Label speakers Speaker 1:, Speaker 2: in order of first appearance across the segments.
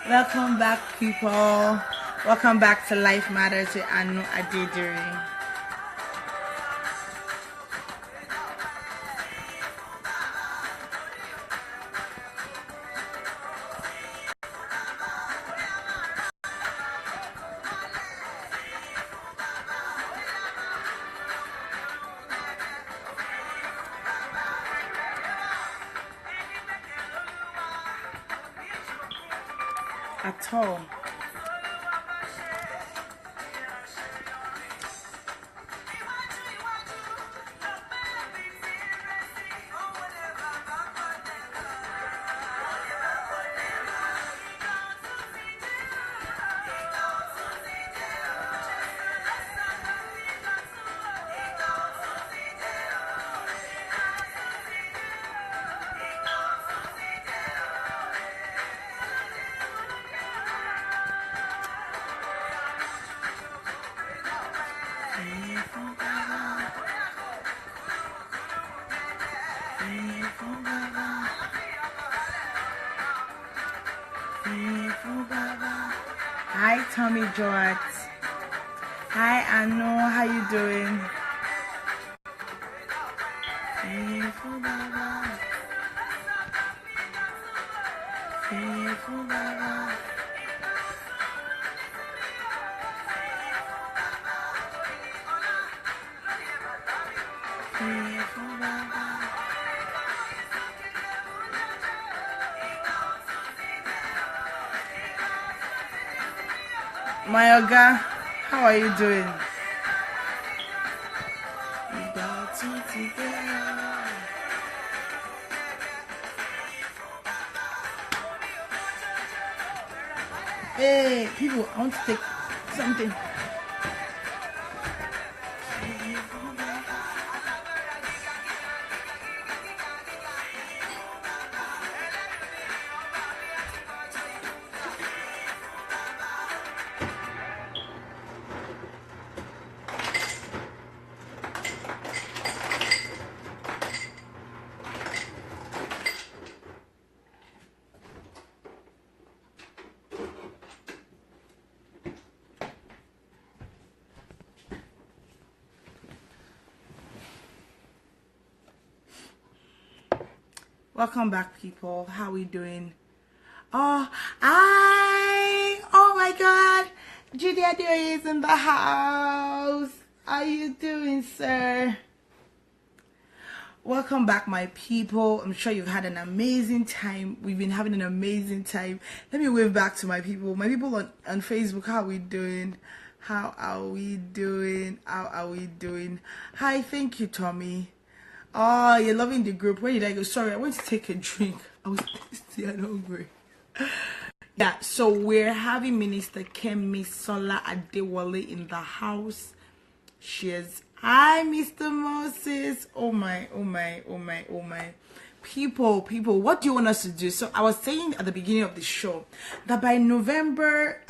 Speaker 1: Welcome back, people. Welcome back to Life Matters with Aanu Adedire. At all. Hi, Tommy George. Hi, Aanu. How you doing? My Oga, how are you doing? Hey, people, I want to take something. Welcome back, people. How are we doing? Oh my God, Adedire is in the house. How you doing, sir? Welcome back, my people. I'm sure you've had an amazing time. We've been having an amazing time. Let me wave back to my people. My people on Facebook, how are we doing? How are we doing? How are we doing? Hi, thank you, Tommy. Oh, you're loving the group. Where did I go? Sorry, I went to take a drink. I was still hungry. Yeah, so we're having Minister Kemisola Adewole in the house. Cheers. Hi, Mr. Moses. Oh my. People, what do you want us to do? So I was saying at the beginning of the show that by November,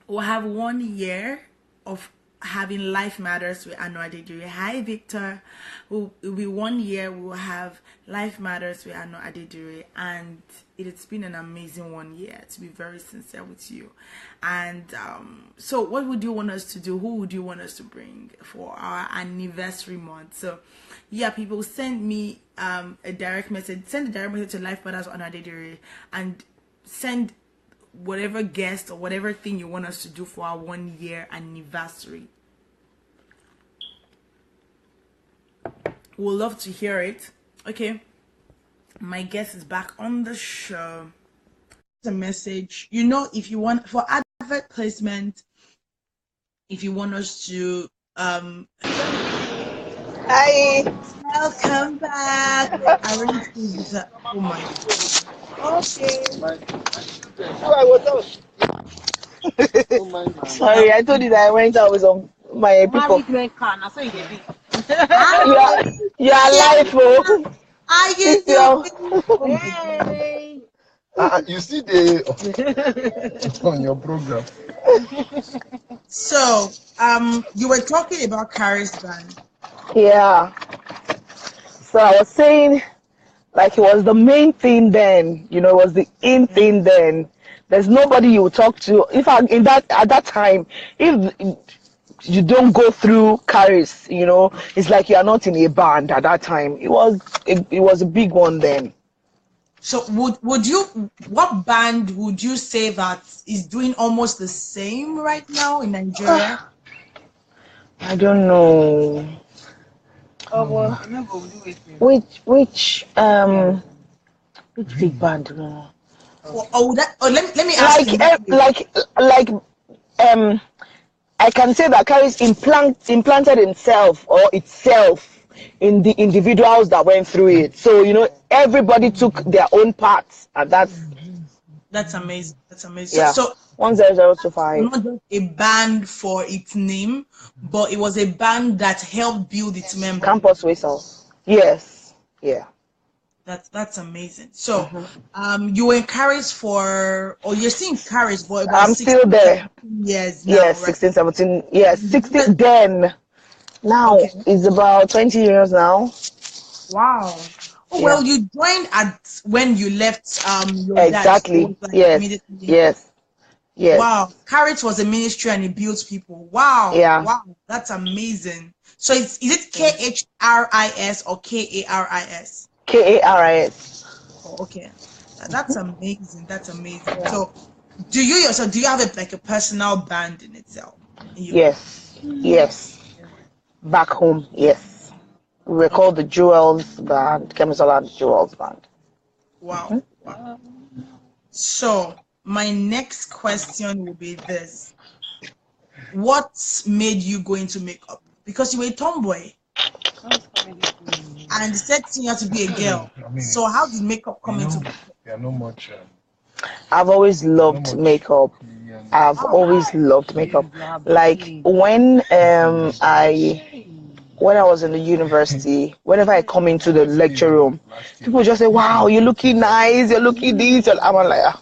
Speaker 1: we'll have 1 year of having Life Matters with Aanu Adedire. Hi, Victor. It'll be 1 year. We will have Life Matters with Aanu Adedire, and it's been an amazing 1 year, to be very sincere with you. And so what would you want us to do? Who would you want us to bring for our anniversary month? So yeah, people, send me a direct message. Send a direct message to Life Matters with Aanu Adedire and send whatever guest or whatever thing you want us to do for our 1 year anniversary. We'll love to hear it. Okay, my guest is back on the show. A message, you know, if you want for advert placement, if you want us to
Speaker 2: Hi.
Speaker 1: welcome back. I really think this. Oh my God.
Speaker 2: Okay. Sorry, I told you that I went out with some my people. You are live, oh.
Speaker 1: How you doing?
Speaker 2: Hey.
Speaker 3: You see the on your program.
Speaker 1: So, you were talking about Karis Band.
Speaker 2: Yeah. So I was saying, like, it was the main thing then. You know, it was the in thing then. There's nobody you talk to. In fact, at that time, if you don't go through Caris, it's like you are not in a band at that time. It was a big one then.
Speaker 1: So what band would you say that is doing almost the same right now in Nigeria?
Speaker 2: I don't know. Which big band? No.
Speaker 1: Let me ask
Speaker 2: like I can say that Caris implanted itself in the individuals that went through it. So everybody took their own parts, and that's
Speaker 1: amazing. That's amazing.
Speaker 2: Yeah.
Speaker 1: So
Speaker 2: 10025.
Speaker 1: not just a band for its name, but it was a band that helped build its members.
Speaker 2: Campus Whistle. Yes. Yeah.
Speaker 1: That's amazing. So, you were in Caris or you're still in Caris, but
Speaker 2: I'm still there.
Speaker 1: Yes. Now,
Speaker 2: yes,
Speaker 1: right?
Speaker 2: 16, 17. Yes, 16. Then now it's about 20 years now.
Speaker 1: Wow. Oh,
Speaker 2: Yeah.
Speaker 1: well, you joined when you left your
Speaker 2: exactly.
Speaker 1: dad. So
Speaker 2: Yes.
Speaker 1: Wow. Caris was a ministry and it built people. Wow.
Speaker 2: Yeah.
Speaker 1: Wow. That's amazing. So is it KHRIS or KARIS?
Speaker 2: KARIS.
Speaker 1: Oh, okay. That's amazing. That's amazing. Yeah. So do you have a personal band in itself?
Speaker 2: Yes. Back home, yes. We were called the Jewels Band, Kemisola and the Jewels Band.
Speaker 1: Wow. Wow. So my next question will be this. What made you go into makeup? Because you were a tomboy. And said you had to be a girl. So how did makeup come into makeup?
Speaker 3: Yeah, no much.
Speaker 2: I've always loved makeup. I've always loved makeup. Like when I was in the university, whenever I come into the lecture room, people just say, "Wow, you're looking nice. You're looking this." I'm like,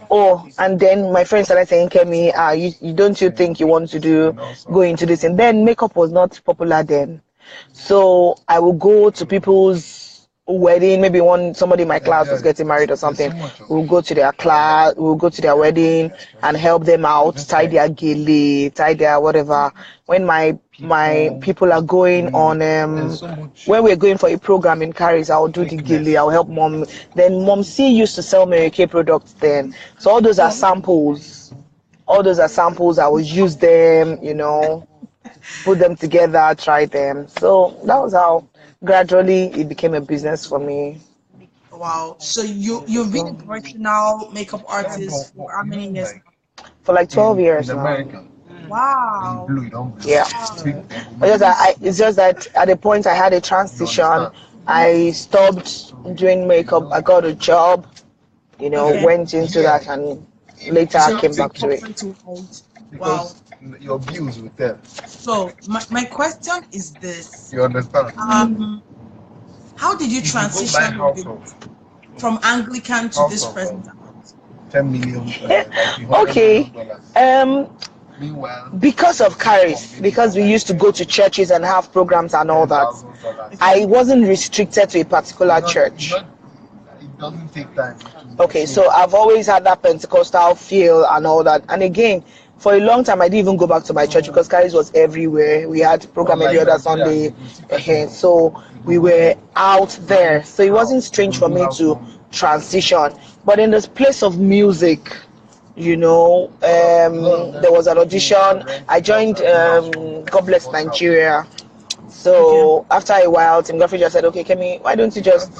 Speaker 2: oh, and then my friends started saying, "Kemi, you don't you think you want to go into this?" And then makeup was not popular then. So I will go to people's wedding. Maybe somebody in my class was getting married or something. We'll go to their class, we'll go to their wedding and help them out, tie their gele, tie their whatever. When my people are going on, when we're going for a program in Caris, I'll do the gele, I'll help mom. Then Mom C used to sell Mary Kay products then. So all those are samples. I will use them, put them together, try them. So that was how gradually it became a business for me.
Speaker 1: Wow. So you've been a professional makeup artist for how many years now?
Speaker 2: For like 12 years now.
Speaker 1: Wow.
Speaker 2: Yeah. It's just that at the point I had a transition, I stopped doing makeup. I got a job, went into that, and later I came back to it.
Speaker 1: Wow.
Speaker 3: Your views with them.
Speaker 1: So my question is this.
Speaker 3: You understand?
Speaker 1: How did you transition from Anglican to this present amount?
Speaker 3: 10 million.
Speaker 2: Okay. Because of Caris, because we used to go to churches and have programs and all that, I wasn't restricted to a particular church.
Speaker 3: It doesn't take time.
Speaker 2: Okay, so I've always had that Pentecostal feel and all that. And again, for a long time, I didn't even go back to my church because Caris was everywhere. We had program every other Sunday. So we were out there. So it wasn't strange for me to transition. But in this place of music, there was an audition. I joined God Bless Nigeria. So after a while, Tim Godfrey just said, "Okay, Kemi, why don't you just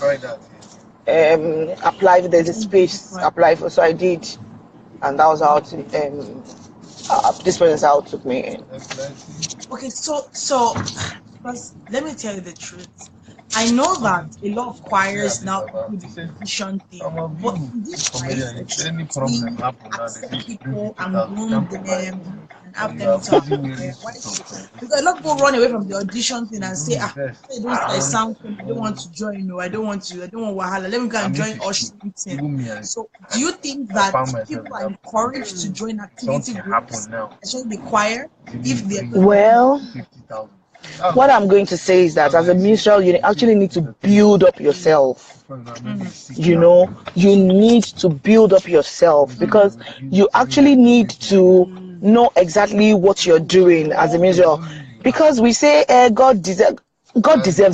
Speaker 2: apply if there's a space, apply for." So I did. And that was how this was how it took me in.
Speaker 1: Okay, so because let me tell you the truth. I know that a lot of choirs now do the audition thing, but in this accept people and groom them and have them to because a lot of people run away from the audition thing and say, I sound I don't want to join, I don't want Wahala, let me go and join ushering team. So do you think that people are encouraged to join activity groups, especially the choir, if they're
Speaker 2: What I'm going to say is that as a minstrel, you actually need to build up yourself. You know, you need to build up yourself because you actually need to know exactly what you're doing as a minstrel. Because we say God deserves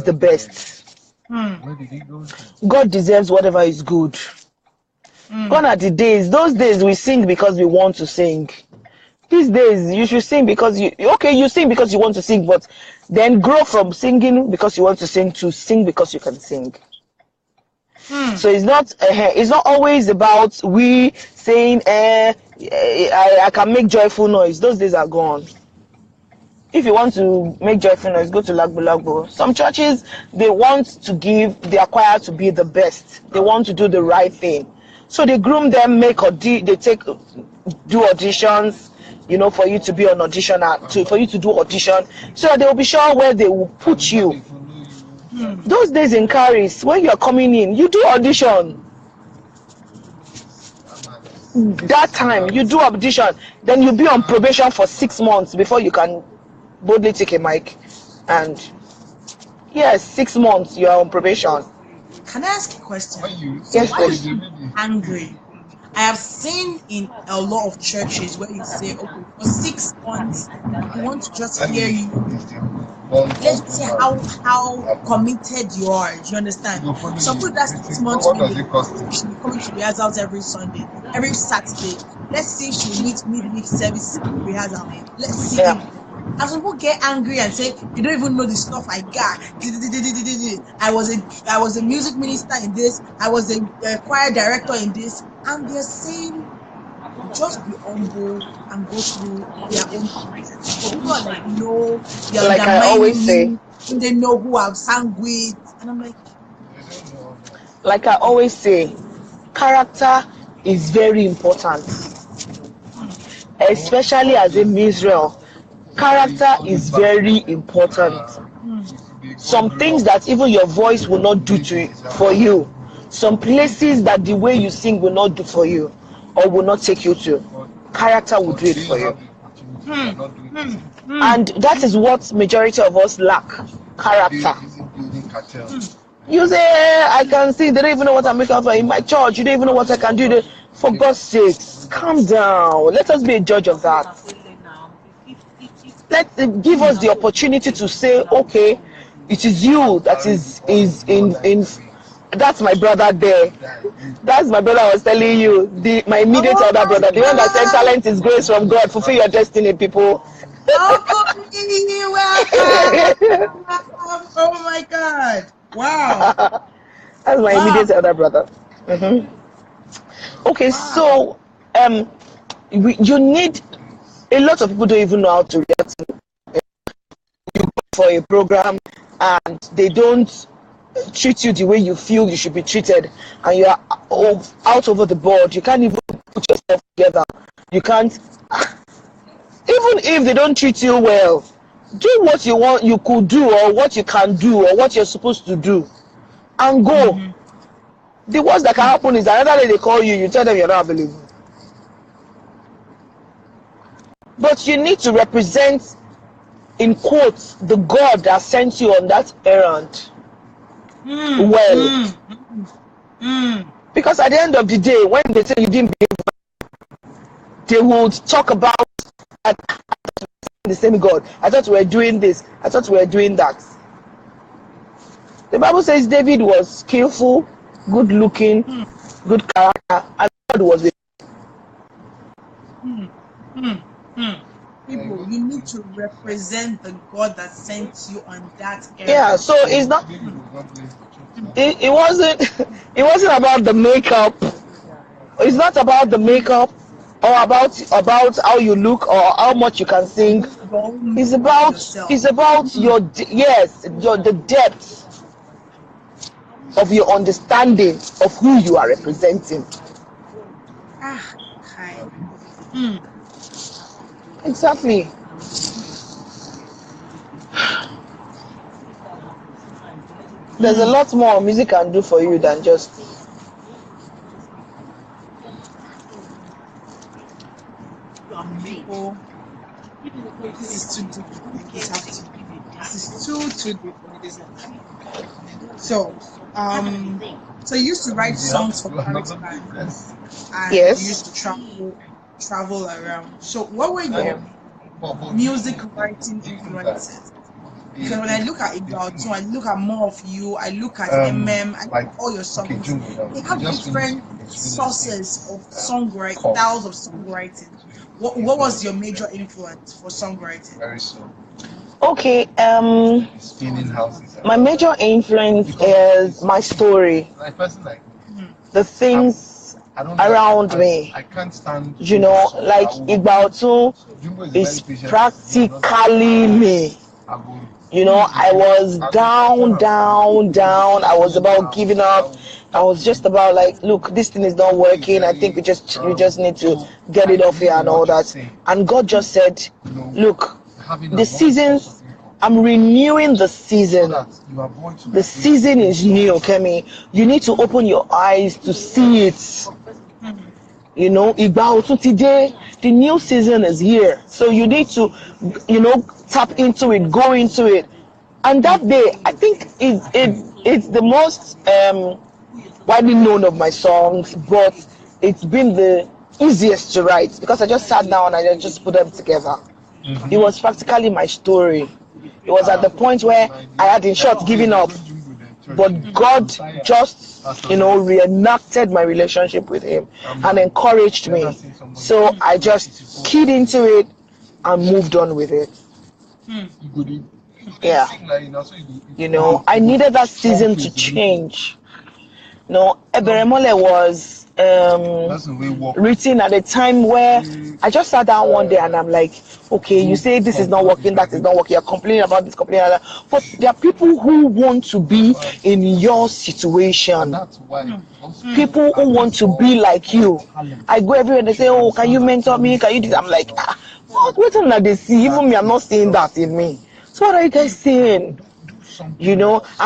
Speaker 2: the best. God deserves whatever is good. Gone are the days. Those days we sing because we want to sing. These days you should sing because you sing because you want to sing, but then grow from singing because you want to sing to sing because you can sing. So it's not always about we saying I can make joyful noise. Those days are gone. If you want to make joyful noise, go to Lagbo Lagbo. Some churches, they want to give their choir to be the best. They want to do the right thing. So they groom them, do auditions, for you to be on audition, for you to do audition, so that they will be sure where they will put you. Those days in Caris, when you are coming in, you do audition. That time, you do audition. Then you'll be on probation for 6 months before you can boldly take a mic. And yes, 6 months you are on probation.
Speaker 1: Can I ask a question?
Speaker 2: Yes,
Speaker 1: why are you angry? I have seen in a lot of churches where you say, okay, for 6 months, we want to just hear you. Let's just say how committed you are. Do you understand? So put that 6 months she'll be coming to rehearsals every Sunday, every Saturday. Let's see if she'll meet midweek service rehearsal. Let's see if and some people get angry and say, you don't even know the stuff I got. I was a music minister in this. I was a choir director in this. And they're saying, just be humble and go through their own process. So people are like, no, they're
Speaker 2: like I always say,
Speaker 1: they know who I've sang with. And I'm like
Speaker 2: I always say, character is very important. Especially as a minstrel. Character is very important. Some things that even your voice will not do for you. Some places that the way you sing will not do for you or will not take you to. Character will do it for you. And that is what majority of us lack. Character. You say, I can sing, they don't even know what I'm making for in my church. You don't even know what I can do. For God's sake, calm down. Let us be a judge of that. Give us the opportunity to say, okay, it is you that is in that's my brother there. That's my brother I was telling you, my immediate elder brother, the one that said talent is grace from God. Fulfill your destiny, people.
Speaker 1: Oh my God. Wow.
Speaker 2: That's my immediate elder brother. Okay, so you need, a lot of people don't even know how to react. You go for a program and they don't treat you the way you feel you should be treated, and you are out over the board. You can't even put yourself together. You can't, even if they don't treat you well, do what you want, you could do, or what you can do, or what you're supposed to do, and go. The worst that can happen is another day they call you, you tell them you're not available. But you need to represent, in quotes, the God that sent you on that errand well. Because at the end of the day, when they say you didn't behave, they would talk about the same God. I thought we were doing this. I thought we were doing that. The Bible says David was skillful, good looking, good character, and God was with
Speaker 1: people. You need to represent the God that sent you on that area.
Speaker 2: Yeah, so it's not. It wasn't about the makeup. It's not about the makeup or about how you look or how much you can sing. It's about the depth of your understanding of who you are representing. Exactly. There's a lot more music can do for you than just
Speaker 1: people. This is too deep. This is too deep for me. This is so so you used to write songs for Paris bands and you used to travel around. So what were your music writing influences? Because when I look at Igautu, I look at more of you, I look at MM, I look at all your songs. They have different sources of songwriting, styles of songwriting. What was your major influence for songwriting?
Speaker 3: Very soon.
Speaker 2: Okay, my major influence is my story, the things around me.
Speaker 3: I can't stand.
Speaker 2: You know, like Igautu is practically me. You know, I was down. I was about giving up. I was just about like, look, this thing is not working. I think we just need to get it off here and all that. And God just said, look, the seasons, I'm renewing the season. The season is new, Kemi. You need to open your eyes to see it. You know, the new season is here. So you need to, tap into it, go into it. And that day, I think it's the most widely known of my songs, but it's been the easiest to write because I just sat down and I just put them together. It was practically my story. It was at the point where I had, in short, given up. But God just, reenacted my relationship with Him and encouraged me. So I just keyed into it and moved on with it. Yeah. I needed that season to change. Adewole was written at a time where I just sat down one day and I'm like, okay, you say this is not working, that is not working, you're complaining about this, complaining about that. But there are people who want to be in your situation. People who want to be like you. I go everywhere and they say, oh, can you mentor me? Can you do that? I'm like, what do they see? Even me, I'm not seeing that in me. So what are you guys saying? And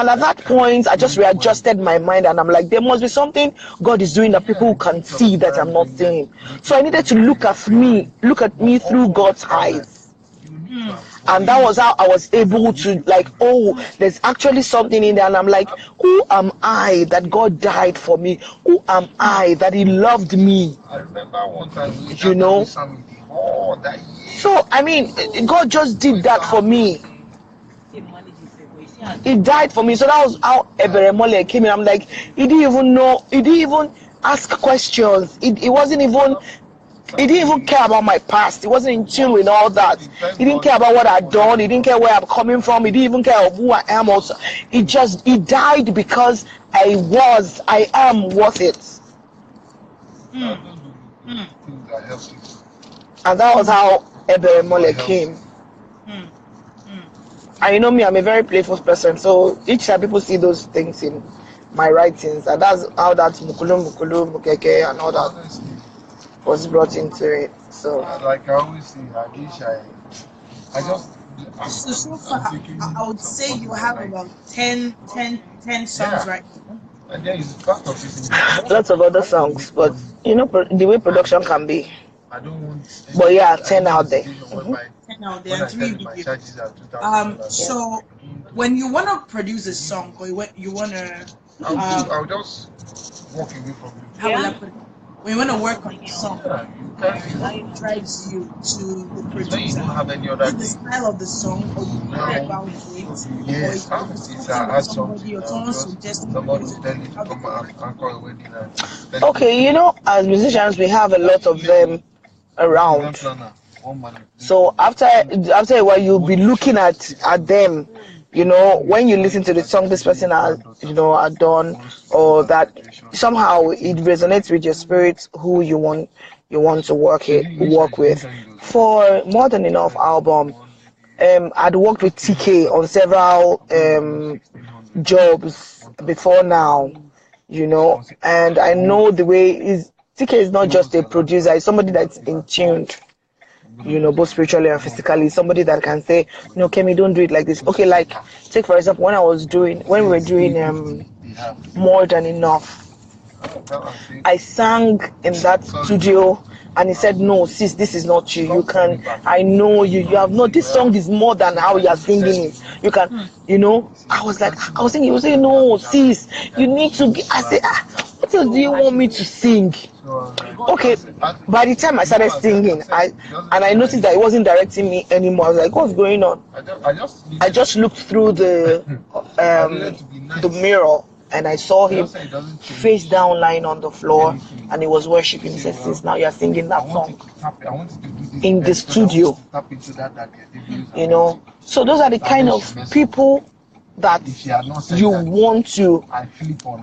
Speaker 2: at that point I just readjusted my mind and I'm like, there must be something God is doing that people can see that I'm not seeing. So I needed to look at me through God's eyes. And that was how I was able to like, oh, there's actually something in there. And I'm like, who am I that God died for me? Who am I that He loved me?
Speaker 3: I remember one time
Speaker 2: So I mean, God just did that for me. He died for me. So that was how Adewole came in. I'm like, he didn't even know, he didn't even ask questions. He didn't even care about my past. He wasn't in tune with all that. He didn't care about what I'd done. He didn't care where I'm coming from. He didn't even care of who I am also. He died because I am worth it. And that was how Adewole came. And me, I'm a very playful person, so each time people see those things in my writings, and that's how that mukulu, mukeke, and all that was brought into it. So,
Speaker 3: like I always say, I just.
Speaker 1: So far, I would say you have about 10 songs right now.
Speaker 3: And there is part of it.
Speaker 2: Lots of other songs, but the way production can be.
Speaker 3: I don't want.
Speaker 2: But yeah, 10 out there.
Speaker 1: 10 out there and 3 videos. So when you want to produce a song or you want to,
Speaker 3: I'll just walk away from you.
Speaker 1: When you want to work on a song, what drives you to the producer?
Speaker 3: You don't have any other
Speaker 1: is the style of the song, or you care about it?
Speaker 3: Yes,
Speaker 1: it's somebody or someone suggests
Speaker 3: somebody will tell you to come and call a wedding.
Speaker 2: Okay, as musicians, we have a lot of them around. So after a while, you'll be looking at them. When you listen to the song this person has done, or that somehow it resonates with your spirit, who you want to work with. For More Than Enough album, I'd worked with TK on several jobs before now, and I know the way TK is not just a producer; it's somebody that's in tune. Both spiritually and physically, somebody that can say, Kemi, don't do it like this. Okay, like take for example when we were doing More Than Enough, I sang in that studio, and he said, "No, sis, this is not you. You can. I know you. You have not. This song is more than how you are singing it. You can. You know." I was like, I was thinking, he was saying, "No, sis, you need to." I said, "What else do you want me to sing?" Okay. By the time I started singing, I noticed that he wasn't directing me anymore. I was like, "What's going on?" I just looked through the mirror, and I saw him face down lying on the floor, and he was worshiping. He said, "Since now you're singing that song in the studio." You know, so those are the kind of people that you want to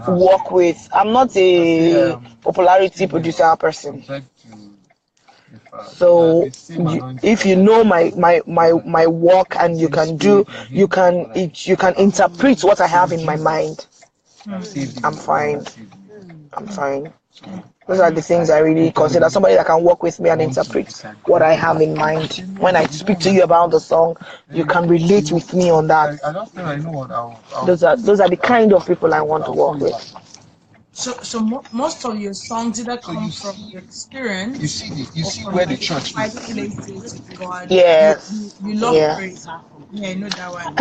Speaker 2: work with. I'm not a popularity producer person. So if you know my work, and you can interpret what I have in my mind, I'm fine. I'm fine. Those are the things I really consider. Somebody that can work with me and interpret what I have in mind. When I speak to you about the song, you can relate with me on that. Those are the kind of people I want to work with.
Speaker 1: So most of your songs either come from your experience,
Speaker 3: You see
Speaker 1: or from
Speaker 3: where the
Speaker 1: like
Speaker 3: church
Speaker 1: private
Speaker 3: is.
Speaker 1: places with God.
Speaker 2: Yes.
Speaker 1: You love
Speaker 2: Yeah.
Speaker 1: prayer. Yeah, I know that one.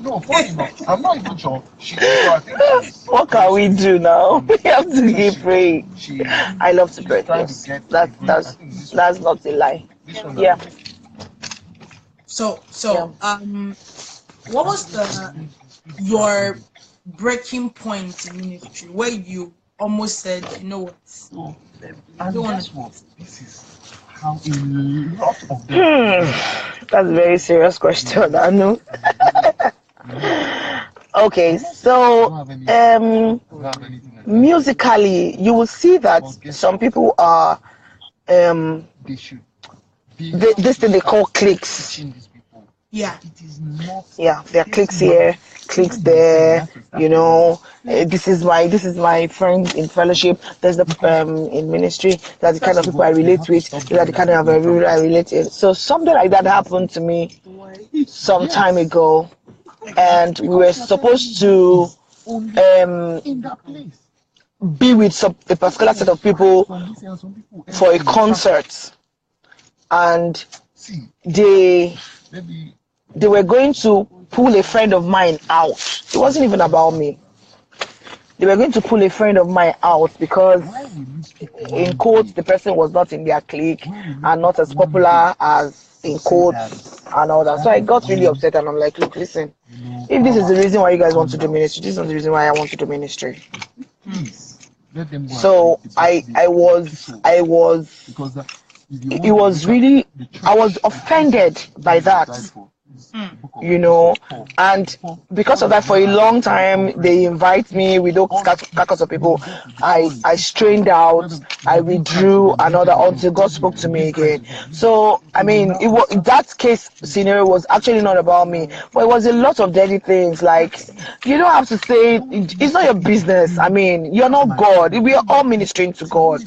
Speaker 3: No, funny enough, I'm not even sure. I think
Speaker 2: What can we do now? We have to keep praying.
Speaker 3: she
Speaker 2: I love to
Speaker 3: she's
Speaker 2: pray.
Speaker 3: trying to
Speaker 2: Yes.
Speaker 3: get
Speaker 2: That's not a lie. Yeah.
Speaker 1: So
Speaker 2: Yeah.
Speaker 1: what was your breaking point in ministry where you almost said, you know what, I
Speaker 3: And
Speaker 1: don't want
Speaker 3: guess
Speaker 1: to.
Speaker 3: what? This is how a lot of them.
Speaker 2: That's a very serious question, Anu. Okay, so musically, you will see that some people are
Speaker 3: They should
Speaker 2: this thing they call cliques.
Speaker 1: Yeah.
Speaker 2: Yeah, there are cliques here, cliques there. You know, this is my friend in fellowship. There's the in ministry. That's the kind of people I relate with. These are the kind of people I relate with. So something like that happened to me some time ago, and we were supposed to be with a particular set of people for a concert, and they were going to pull a friend of mine out. It wasn't even about me. They were going to pull a friend of mine out because, in quotes, the person was not in their clique and not as popular as, in quotes, and all that. So I got really upset, and I'm like, look, listen, if this is the reason why you guys want to do ministry, this is not the reason why I want to do ministry. So I was it was really, I was offended by that, you know, and because of that, for a long time they invite me with those carcass of people. I strained out, I withdrew, and all that, until God spoke to me again. So I mean, that case scenario was actually not about me, but it was a lot of dirty things. Like, you don't have to say, it's not your business. I mean, you're not God. We are all ministering to God.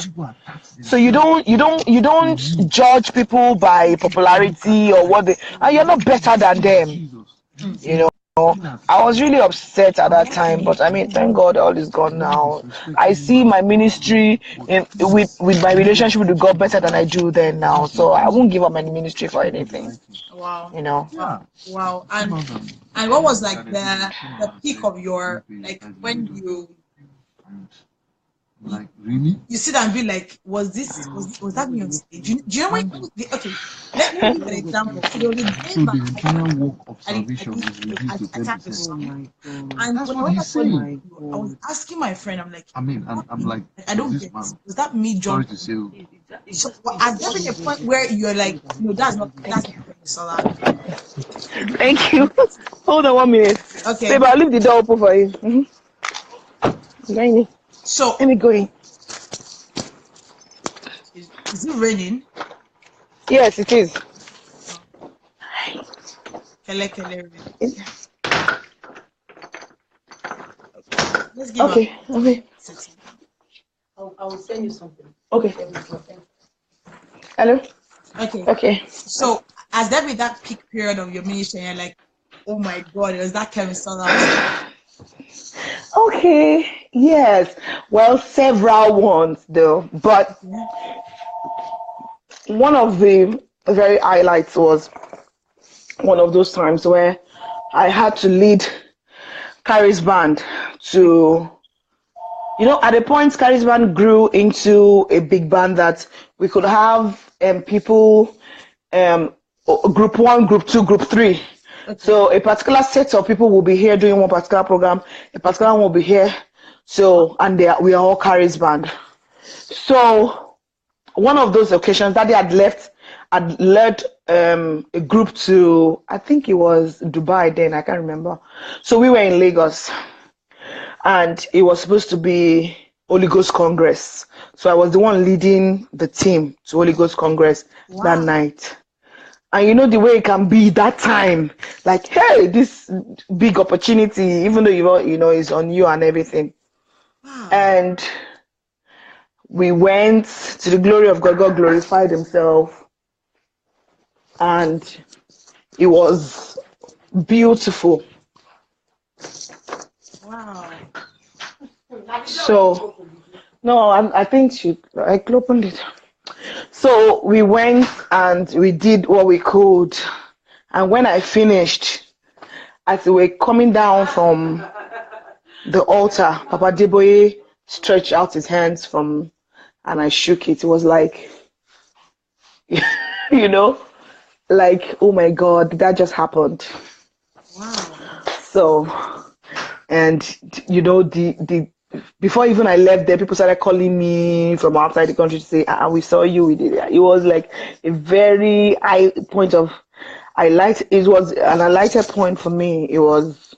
Speaker 2: So you don't judge people by popularity or what they, and you're not better than them. You know, I was really upset at that time, but I mean, thank God all is gone now. I see my ministry with my relationship with God better than I do then now. So I won't give up my ministry for anything.
Speaker 1: Wow.
Speaker 2: You know.
Speaker 1: Wow. And what was like the peak of your, like, when you
Speaker 3: Like, really?
Speaker 1: You sit and be like, was that me on stage? Do you know when? Okay, let me give an example. So there was a day
Speaker 3: So
Speaker 1: back,
Speaker 3: the entire work of
Speaker 1: I
Speaker 3: salvation is
Speaker 1: I
Speaker 3: reduced to
Speaker 1: attacked a
Speaker 3: 10%.
Speaker 1: song, and
Speaker 3: That's
Speaker 1: when I
Speaker 3: what
Speaker 1: went
Speaker 3: he's
Speaker 1: to
Speaker 3: saying.
Speaker 1: I was asking my friend, I'm like,
Speaker 3: I mean, I'm like,
Speaker 1: I don't
Speaker 3: this
Speaker 1: get
Speaker 3: man.
Speaker 1: this. Was that me,
Speaker 3: Sorry
Speaker 1: John?
Speaker 3: to say.
Speaker 1: So has there been a point where you're like, no, that's not Kemisola?
Speaker 2: Thank you. Hold on 1 minute.
Speaker 1: Okay.
Speaker 2: Babe, I'll leave the door open for you.
Speaker 1: So
Speaker 2: Let me go in.
Speaker 1: is it raining?
Speaker 2: Yes, it is.
Speaker 1: Kele rain. Let's give
Speaker 2: Okay. Okay.
Speaker 4: I will send you something.
Speaker 2: Okay. Hello.
Speaker 1: Okay.
Speaker 2: Okay.
Speaker 1: So has there been that peak period of your ministry and you're like, oh my God, it was that Kemisola?
Speaker 2: Okay, yes. Well, several ones though, but
Speaker 1: Yeah.
Speaker 2: one of the very highlights was one of those times where I had to lead Carrie's band to, at a point, Carrie's band grew into a big band that we could have people, um, group one, group two, group three.
Speaker 1: Okay.
Speaker 2: So a particular set of people will be here doing one particular program, a particular one will be here. So, and we are all Carrie's band. So one of those occasions, Daddy had led a group to, I think it was Dubai then, I can't remember. So we were in Lagos and it was supposed to be Holy Ghost Congress. So I was the one leading the team to Holy Ghost Congress that
Speaker 1: Wow.
Speaker 2: night. And you know the way it can be that time, like, hey, this big opportunity, even though it's on you and everything.
Speaker 1: Wow.
Speaker 2: And we went to the glory of God. God glorified himself. And it was beautiful.
Speaker 1: Wow.
Speaker 2: So, no, I think I opened it. So we went and we did what we could. And when I finished, as we were coming down from the altar, Papa Adeboye stretched out his hands and I shook it. It was like, like, oh my God, that just happened.
Speaker 1: Wow.
Speaker 2: So, and the before even I left there, people started calling me from outside the country to say, we saw you, we did it. It was like a very high point of, it was an highlighted point for me. It was,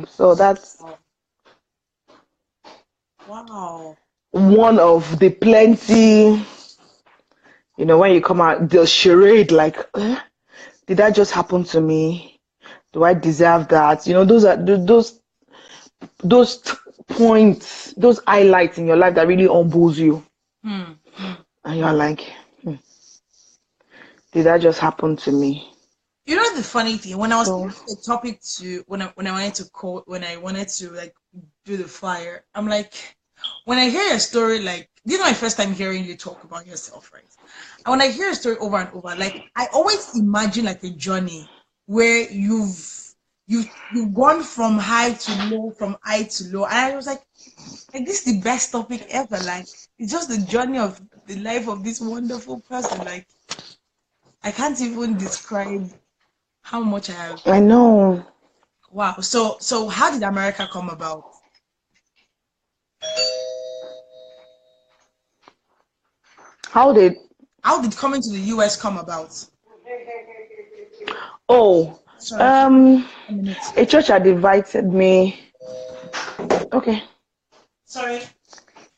Speaker 2: so that's
Speaker 1: Wow.
Speaker 2: one of the plenty, when you come out, the charade, like, did that just happen to me? Do I deserve that? Those are those points, those highlights in your life that really humbles you. And you're like, did that just happen to me?
Speaker 1: You know the funny thing, when I was picking the topic when I wanted to like do the flyer, I'm like, when I hear a story like this is my first time hearing you talk about yourself, right? And when I hear a story over and over, like I always imagine like a journey where you've gone from high to low, from high to low. And I was like this is the best topic ever. Like it's just the journey of the life of this wonderful person. Like I can't even describe how much I have.
Speaker 2: I know.
Speaker 1: Wow. So how did America come about?
Speaker 2: How did
Speaker 1: coming to the US come about?
Speaker 2: Sorry, a church had invited me. Okay.
Speaker 1: Sorry.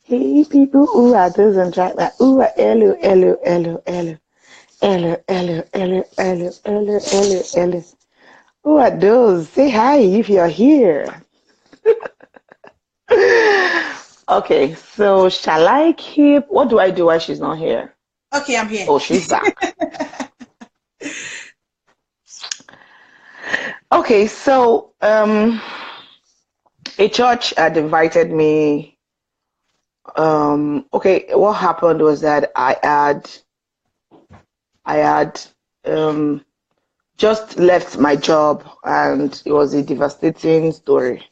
Speaker 2: Hey people, ooh, I doesn't track that. Ooh, hello, hello, hello, hello. Hello, hello, hello, hello, hello, hello, hello. Who are those? Say hi if you're here. Okay, so shall I keep? What do I do while she's not here?
Speaker 1: Okay, I'm here.
Speaker 2: Oh, she's back. Okay, so a church had invited me. Okay, what happened was that I had just left my job and it was a devastating story.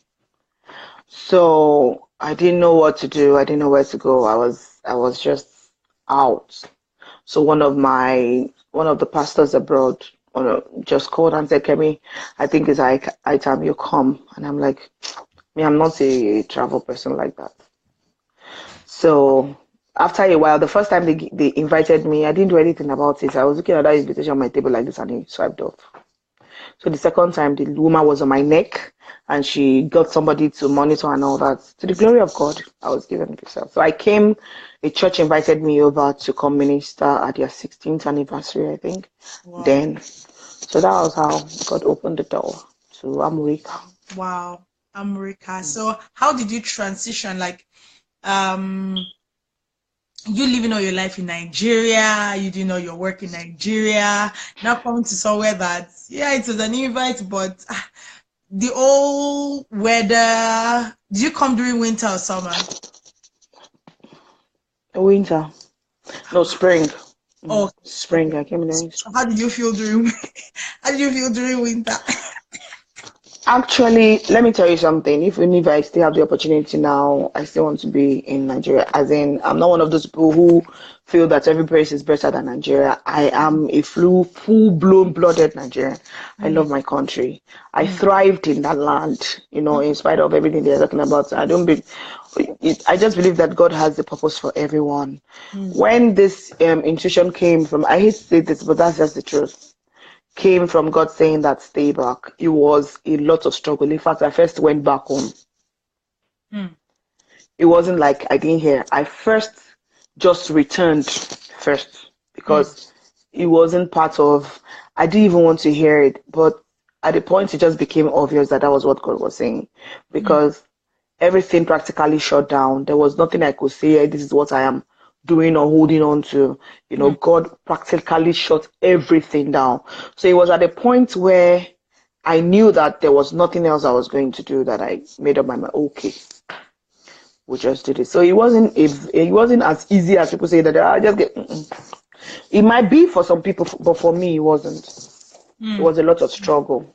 Speaker 2: So I didn't know what to do. I didn't know where to go. I was just out. So one of the pastors abroad just called and said, Kemi, I think it's high time you come. And I'm like, I'm not a travel person like that. So after a while, the first time they invited me, I didn't do anything about it. I was looking at that invitation on my table like this and he swiped off. So the second time, the woman was on my neck and she got somebody to monitor and all that. To the glory of God, I was given visa. So I came, a church invited me over to come minister at their 16th anniversary, I think. Wow. Then, so that was how God opened the door to America.
Speaker 1: Wow, America. So how did you transition? Like, you living all your life in Nigeria, you didn't know your work in Nigeria, now coming to somewhere that, yeah, it was an invite, but the old weather. Do you come during winter or summer?
Speaker 2: Winter. No, spring.
Speaker 1: Oh,
Speaker 2: Spring. I came in the
Speaker 1: so how did you feel during how did you feel during winter?
Speaker 2: Actually, let me tell you something. Even if I still have the opportunity now, I still want to be in Nigeria. As in, I'm not one of those people who feel that every place is better than Nigeria. I am a full-blown blooded Nigerian. I love my country. I thrived in that land, in spite of everything they're talking about. I just believe that God has the purpose for everyone. When this intuition came from, I hate to say this, but that's just the truth, came from God saying that stay back. It was a lot of struggle. In fact, I first went back home. It wasn't like I didn't hear. I first just returned first because it wasn't part of, I didn't even want to hear it. But at the point, it just became obvious that was what God was saying, because everything practically shut down. There was nothing I could say, "Hey, this is what I am doing or holding on to." God practically shut everything down. So it was at a point where I knew that there was nothing else I was going to do, that I made up my mind, okay, we just did it. So it wasn't as easy as people say that I just get. It might be for some people, but for me, it wasn't. It was a lot of struggle.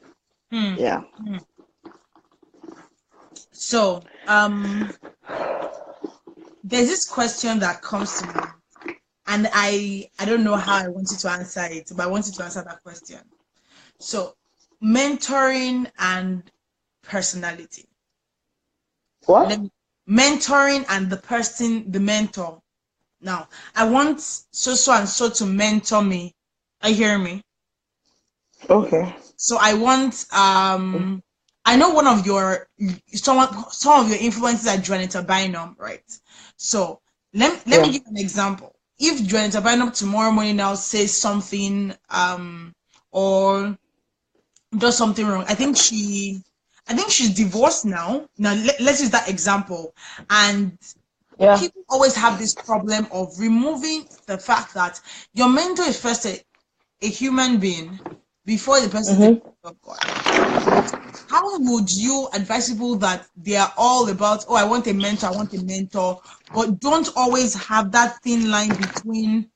Speaker 2: Yeah.
Speaker 1: So, there's this question that comes to me, and I don't know how I want you to answer it, but I want you to answer that question. So, mentoring and personality.
Speaker 2: What?
Speaker 1: Mentoring and the mentor. Now, I want so and so to mentor me. I hear me.
Speaker 2: Okay.
Speaker 1: So I want I know some of your influences are Juanita Bynum, right? So let me give an example. If Juanita Bynum tomorrow morning now says something or does something wrong, I think she's divorced now. Now let's use that example. And people always have this problem of removing the fact that your mentor is first a human being before the person is of God. How would you advise people that they are all about, I want a mentor, but don't always have that thin line between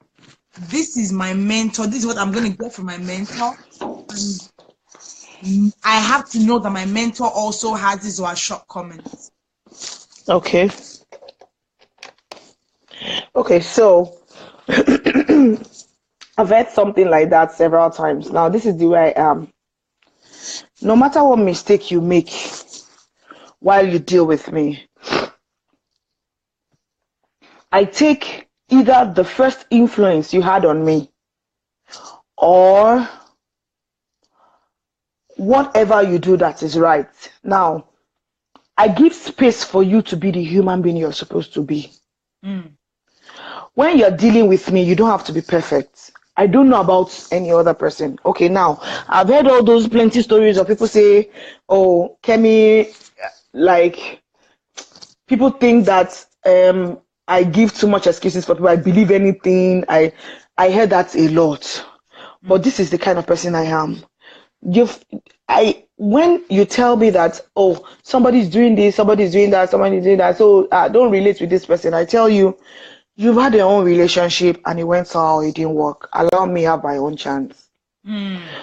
Speaker 1: this is my mentor, this is what I'm going to get from my mentor, and I have to know that my mentor also has his or her shortcomings.
Speaker 2: Okay. Okay, so I've heard something like that several times. Now, this is the way I am. No matter what mistake you make while you deal with me, I take either the first influence you had on me or whatever you do that is right. Now, I give space for you to be the human being you're supposed to be. When you're dealing with me, you don't have to be perfect. I don't know about any other person. Okay, now, I've heard all those plenty stories of people say, oh, Kemi, like, people think that I give too much excuses for people. I believe anything. I heard that a lot. But this is the kind of person I am. When you tell me that, oh, somebody's doing this, somebody's doing that, so don't relate with this person, I tell you, you've had your own relationship and it went sour, it didn't work. Allow me have my own chance.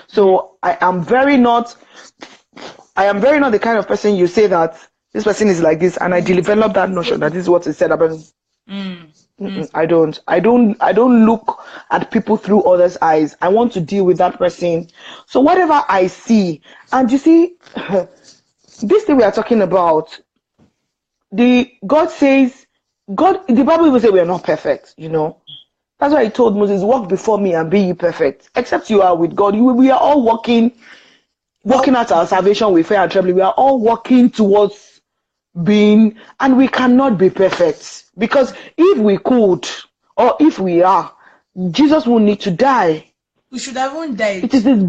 Speaker 2: So I am very not the kind of person you say that this person is like this, and I develop that notion that this is what is said about me. I don't look at people through others' eyes. I want to deal with that person. So whatever I see, and you see, this thing we are talking about, the Bible will say we are not perfect, That's why he told Moses, walk before me and be ye perfect. Except you are with God. We are all working out our salvation with fear and trembling. We are all working towards being, and we cannot be perfect. Because if we could, or if we are, Jesus will need to die.
Speaker 1: We should have even died.
Speaker 2: It is his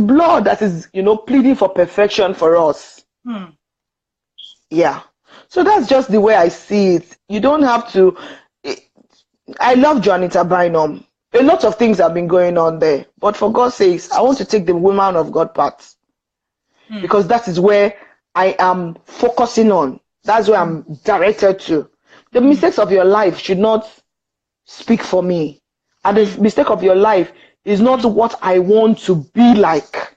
Speaker 2: blood that is, pleading for perfection for us. Yeah. So that's just the way I see it. You don't have to. I love Juanita Bynum. A lot of things have been going on there. But for God's sakes, I want to take the woman of God part. Because that is where I am focusing on. That's where I'm directed to. The mistakes of your life should not speak for me. And the mistake of your life is not what I want to be like.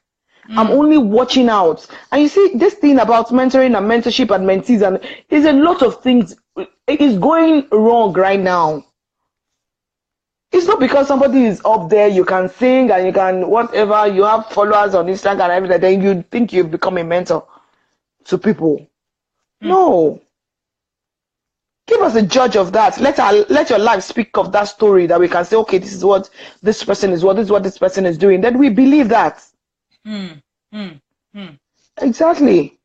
Speaker 2: I'm only watching out. And you see, this thing about mentoring and mentorship and mentees, and is a lot of things. It is going wrong right now. It's not because somebody is up there, you can sing and you can whatever, you have followers on Instagram and everything, then you think you've become a mentor to people. No. Give us a judge of that. Let your life speak of that story that we can say, okay, this is what this person is, this is what this person is doing. Then we believe that. Exactly.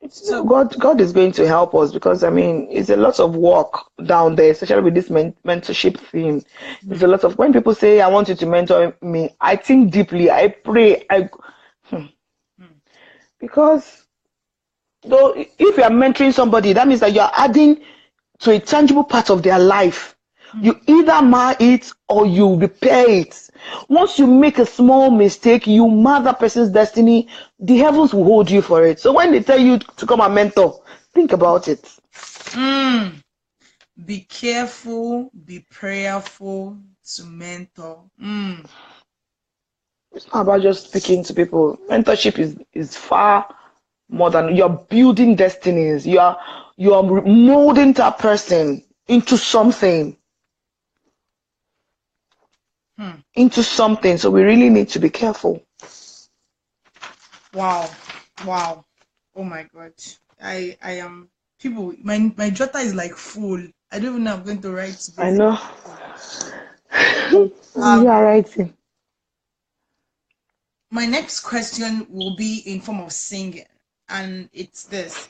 Speaker 2: So God is going to help us, because I mean it's a lot of work down there, especially with this mentorship thing. It's a lot of, when people say I want you to mentor me, I think deeply, I pray, because though if you are mentoring somebody, that means that you are adding to a tangible part of their life. You either mar it or you repair it. Once you make a small mistake, you mar that person's destiny, the heavens will hold you for it. So when they tell you to come and mentor, think about it.
Speaker 1: Be careful, be prayerful to mentor.
Speaker 2: It's not about just speaking to people. Mentorship is far more than, you're building destinies. You are molding that person into something. Into something. So we really need to be careful.
Speaker 1: Wow. Oh my God. I am people. My jotter is like full. I don't even know I'm going to write this.
Speaker 2: I know. You are writing.
Speaker 1: My next question will be in form of singing, and it's this.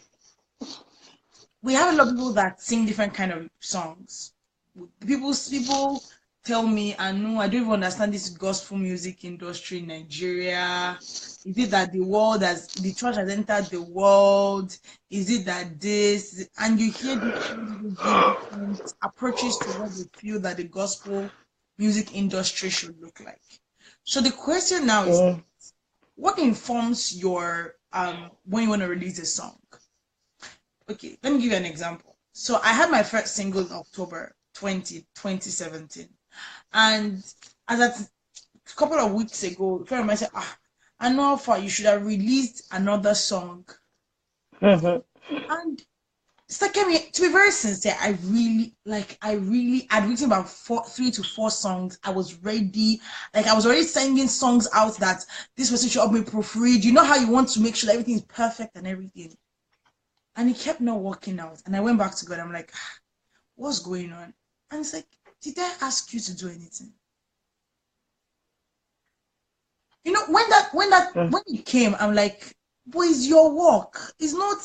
Speaker 1: We have a lot of people that sing different kind of songs. People tell me, Aanu, I don't even understand this gospel music industry in Nigeria. Is it that the church has entered the world? Is it that this? And you hear different approaches to what they feel that the gospel music industry should look like. So the question now is, what informs your when you want to release a song? Okay, let me give you an example. So I had my first single in October 2017. And as a couple of weeks ago, a friend of mine said, I know how far you should have released another song. And it's like, to be very sincere, I'd written about 3 to 4 songs. I was ready. Like, I was already sending songs out that this person should help me proofread. You know how you want to make sure that everything is perfect and everything. And it kept not working out. And I went back to God. I'm like, what's going on? And it's like, did I ask you to do anything? You know, when it came, I'm like, but it's your work. It's not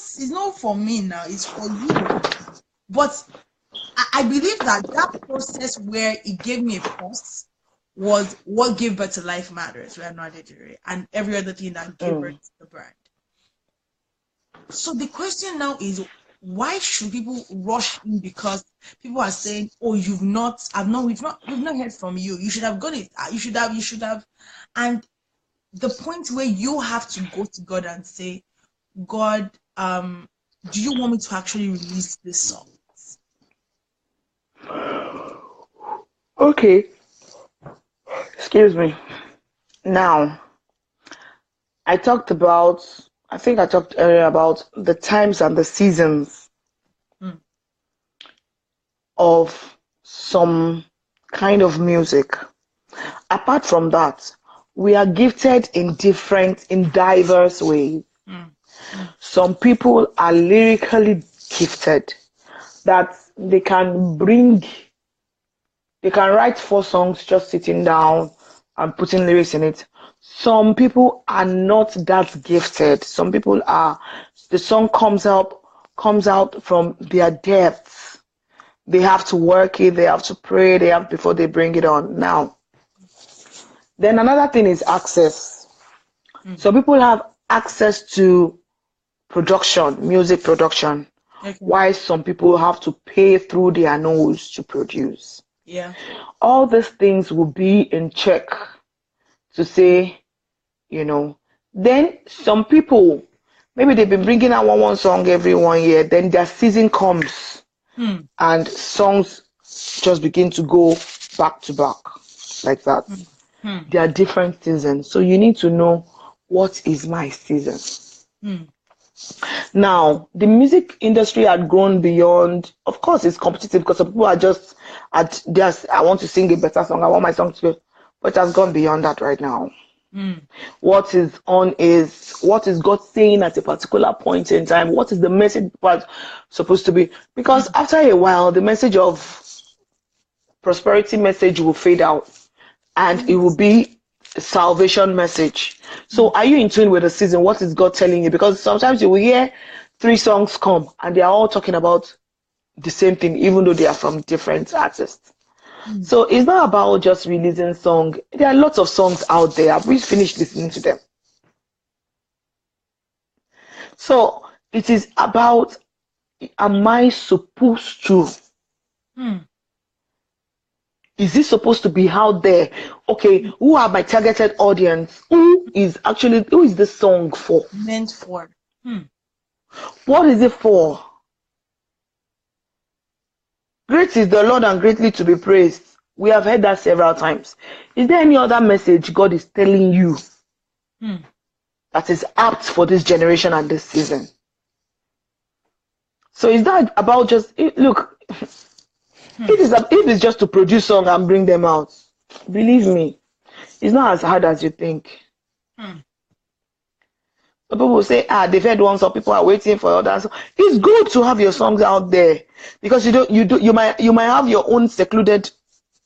Speaker 1: for me now. It's for you. But I believe that process where it gave me a pause was what gave birth to Life Matters, where not Adedire, and every other thing that gave birth to the brand. So the question now is, why should people rush in? Because people are saying, oh, we've not heard from you. You should have got it. You should have. And the point where you have to go to God and say, God, do you want me to actually release this song?
Speaker 2: Okay. Excuse me. Now, I think I talked earlier about the times and the seasons of some kind of music. Apart from that, we are gifted in diverse ways. Some people are lyrically gifted, that they can write 4 songs just sitting down and putting lyrics in it. Some people are not that gifted. Some people are, the song comes out from their depths. They have to work it, they have to pray, before they bring it on. Now, then another thing is access. So people have access to production, music production,
Speaker 1: Okay.
Speaker 2: why some people have to pay through their nose to produce.
Speaker 1: Yeah.
Speaker 2: All these things will be in check to say, then some people, maybe they've been bringing out one song every 1 year, then their season comes and songs just begin to go back to back like that. There are different seasons. So you need to know, what is my season? Now, the music industry had grown beyond, of course, it's competitive because some people are just I want to sing a better song, I want my song to, but it has gone beyond that right now. What is on is what is God saying at a particular point in time? What is the message part supposed to be? Because after a while, the message of prosperity message will fade out and it will be a salvation message. So are you in tune with the season? What is God telling you? Because sometimes you will hear 3 songs come and they are all talking about the same thing, even though they are from different artists. So it's not about just releasing song. There are lots of songs out there. We finished listening to them. So it is about, am I supposed to? Is this supposed to be out there? Okay, who are my targeted audience? Who is this song for?
Speaker 1: Meant for.
Speaker 2: What is it for? Great is the Lord and greatly to be praised. We have heard that several times. Is there any other message God is telling you that is apt for this generation and this season? So is that about just, look, if it's just to produce songs and bring them out, believe me, it's not as hard as you think. Some people say, they've heard one song, people are waiting for others. It's good to have your songs out there because you might have your own secluded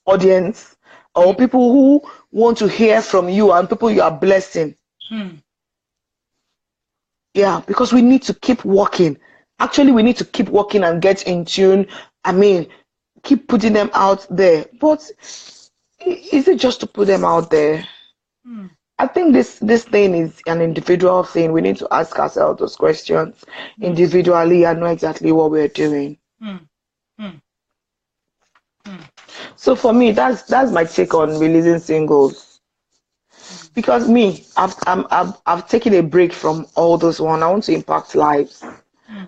Speaker 2: audience or people who want to hear from you and people you are blessing. Yeah, because we need to keep working. Actually, we need to keep working and get in tune. I mean, keep putting them out there. But is it just to put them out there? I think this thing is an individual thing. We need to ask ourselves those questions individually and know exactly what we're doing. So for me, that's my take on releasing singles. Because me, I've taken a break from all those one. I want to impact lives.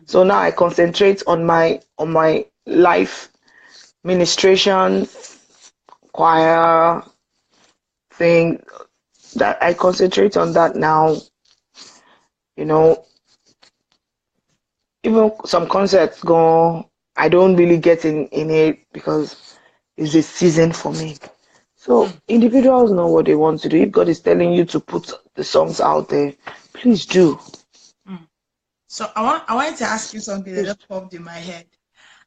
Speaker 2: So now I concentrate on my life ministration, choir thing. That I concentrate on that now. Even some concerts go, I don't really get in it because it's a season for me. So individuals know what they want to do. If God is telling you to put the songs out there, please do.
Speaker 1: So I wanted to ask you something that just popped in my head,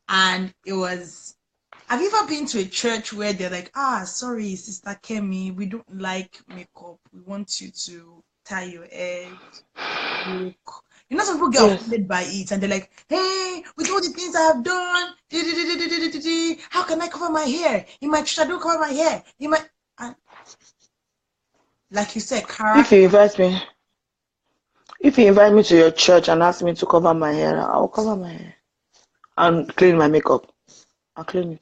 Speaker 1: and it was, have you ever been to a church where they're like, sorry, Sister Kemi, we don't like makeup. We want you to tie your hair. Some people get offended by it and they're like, hey, with all the things I have done, how can I cover my hair? In my church, I don't cover my hair. Like you said,
Speaker 2: If you invite me to your church and ask me to cover my hair, I'll cover my hair and clean my makeup. I'll clean it.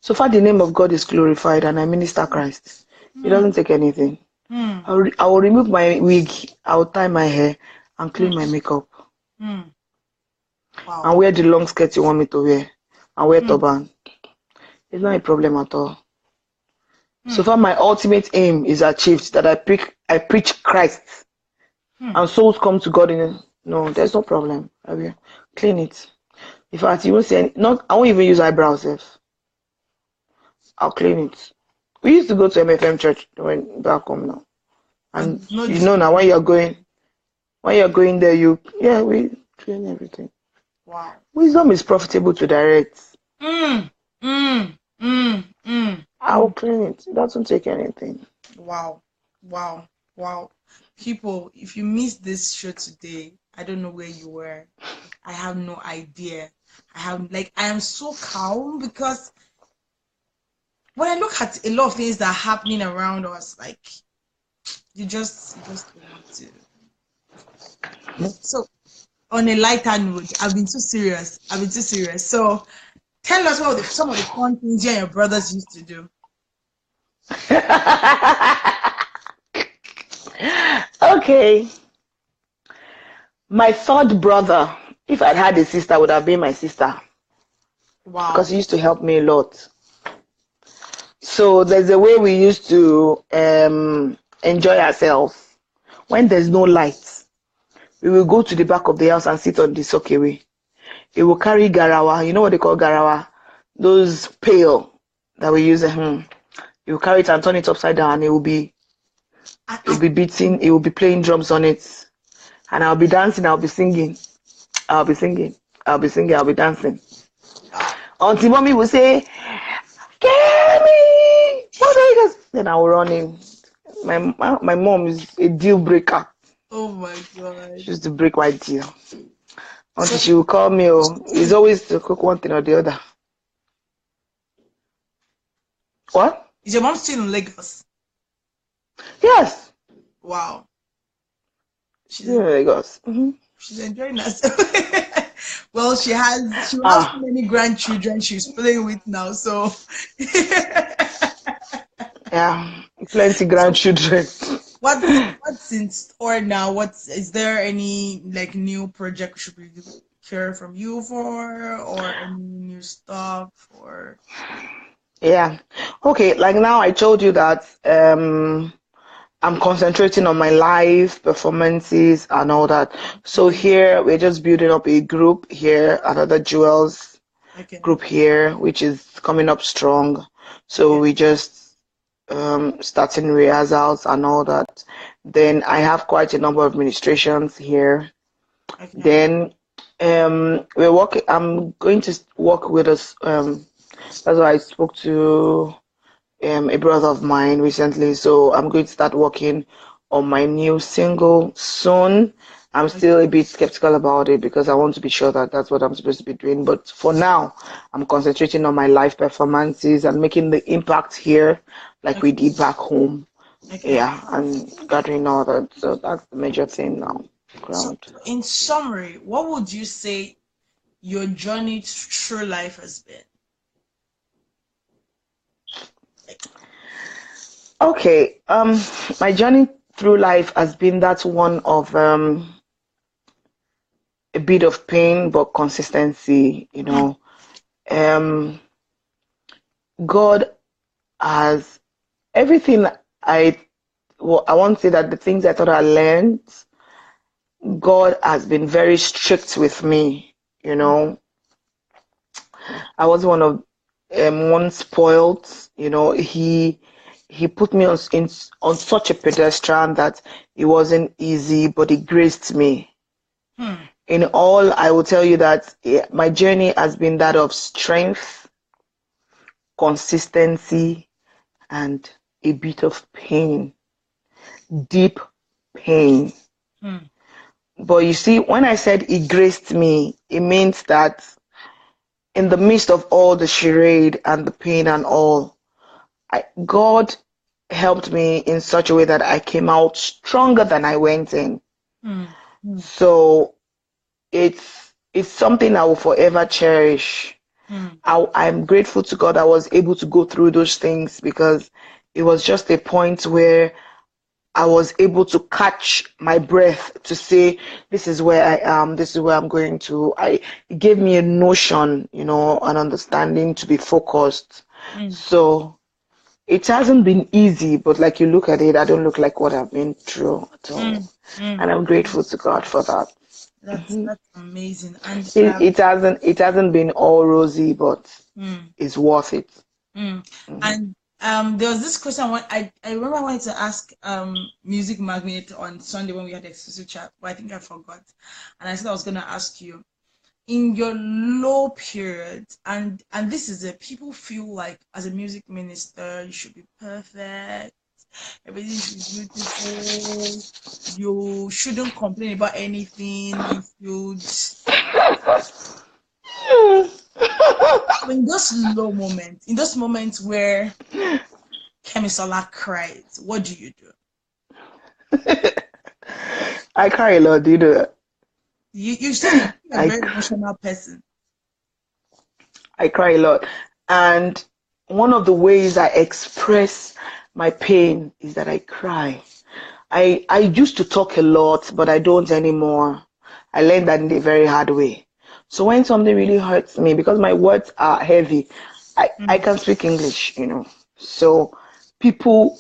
Speaker 2: So far, the name of God is glorified and I minister Christ. It doesn't take anything. I will remove my wig, I will tie my hair and clean my makeup.
Speaker 1: Wow.
Speaker 2: And wear the long skirt you want me to wear. And wear turban. It's not a problem at all. So far, my ultimate aim is achieved, that I preach Christ. And souls come to God no, there's no problem. I will clean it. In fact, you won't see I won't even use eyebrows. I'll clean it. We used to go to MFM church when back home now. And now when you're going there, we clean everything.
Speaker 1: Wow.
Speaker 2: Wisdom is profitable to direct. I'll clean it. It doesn't take anything.
Speaker 1: Wow. People, if you missed this show today, I don't know where you were. I have no idea. I am so calm because when I look at a lot of things that are happening around us, like you just don't want to. So on a lighter note, I've been too serious. So tell us what some of the fun things you and your brothers used to do.
Speaker 2: Okay. My third brother, if I'd had a sister, would have been my sister.
Speaker 1: Wow.
Speaker 2: Because he used to help me a lot. So there's a way we used to enjoy ourselves. When there's no lights, we will go to the back of the house and sit on the sockaway. He will carry garawa. You know what they call garawa? Those pail that we use. He will carry it and turn it upside down, and it will be beating. He will be playing drums on it, and I'll be dancing. I'll be singing. I'll be dancing. Auntie Mommy will say, Kemi, what are you guys? Then I will run in. My mom is a deal breaker.
Speaker 1: Oh my God.
Speaker 2: She used to break my deal. Until she will call me, it's always to cook one thing or the other. What?
Speaker 1: Is your mom still in Lagos?
Speaker 2: Yes.
Speaker 1: Wow.
Speaker 2: She's in Lagos.
Speaker 1: She's enjoying herself. Well, she has so many grandchildren she's playing with now, so
Speaker 2: yeah, plenty grandchildren.
Speaker 1: What's in store now? Is there any like new project we should be hearing from you for, or any new stuff, or?
Speaker 2: Yeah. Okay, like now I told you that I'm concentrating on my live performances and all that. So here we're just building up a group here, another Jewels group here, which is coming up strong. So we just starting rehearsals and all that. Then I have quite a number of administrations here. Then we're working. I'm going to work with us. That's why I spoke to a brother of mine recently, so I'm going to start working on my new single soon. I'm still a bit skeptical about it because I want to be sure that that's what I'm supposed to be doing. But for now, I'm concentrating on my live performances and making the impact here like we did back home. Yeah, and gathering all that. So that's the major thing now.
Speaker 1: So in summary, what would you say your journey through life has been?
Speaker 2: Okay, my journey through life has been that one of a bit of pain but consistency, you know. God has everything I want to say that the things I thought I learned, God has been very strict with me, you know. I was one spoiled, you know. He put me on such a pedestal that it wasn't easy, but he graced me. In all, I will tell you that my journey has been that of strength, consistency, and a bit of pain, deep pain. But you see, when I said he graced me, it means that in the midst of all the charade and the pain and all, God helped me in such a way that I came out stronger than I went in. So it's something I will forever cherish. I'm grateful to God I was able to go through those things because it was just a point where I was able to catch my breath to say, this is where I am, this is where I'm going to. It gave me a notion, you know, an understanding to be focused. So it hasn't been easy, but like you look at it, I don't look like what I've been through at all. And I'm grateful to God for that.
Speaker 1: That's amazing. And
Speaker 2: it hasn't been all rosy, but it's worth it.
Speaker 1: And there was this question I remember I wanted to ask Music Magnet on Sunday when we had the exclusive chat, but I think I forgot. And I said I was gonna ask you, in your low period, and this is it, people feel like as a music minister you should be perfect, everything should be beautiful, you shouldn't complain about anything, you should in those low moments, in those moments where Kemisola cries, what do you do?
Speaker 2: I cry a lot. Do you do that?
Speaker 1: You said you're a
Speaker 2: I
Speaker 1: very emotional person.
Speaker 2: I cry a lot. And one of the ways I express my pain is that I cry. I used to talk a lot, but I don't anymore. I learned that in a very hard way. So when something really hurts me, because my words are heavy, I
Speaker 1: Mm.
Speaker 2: can speak English, you know. So people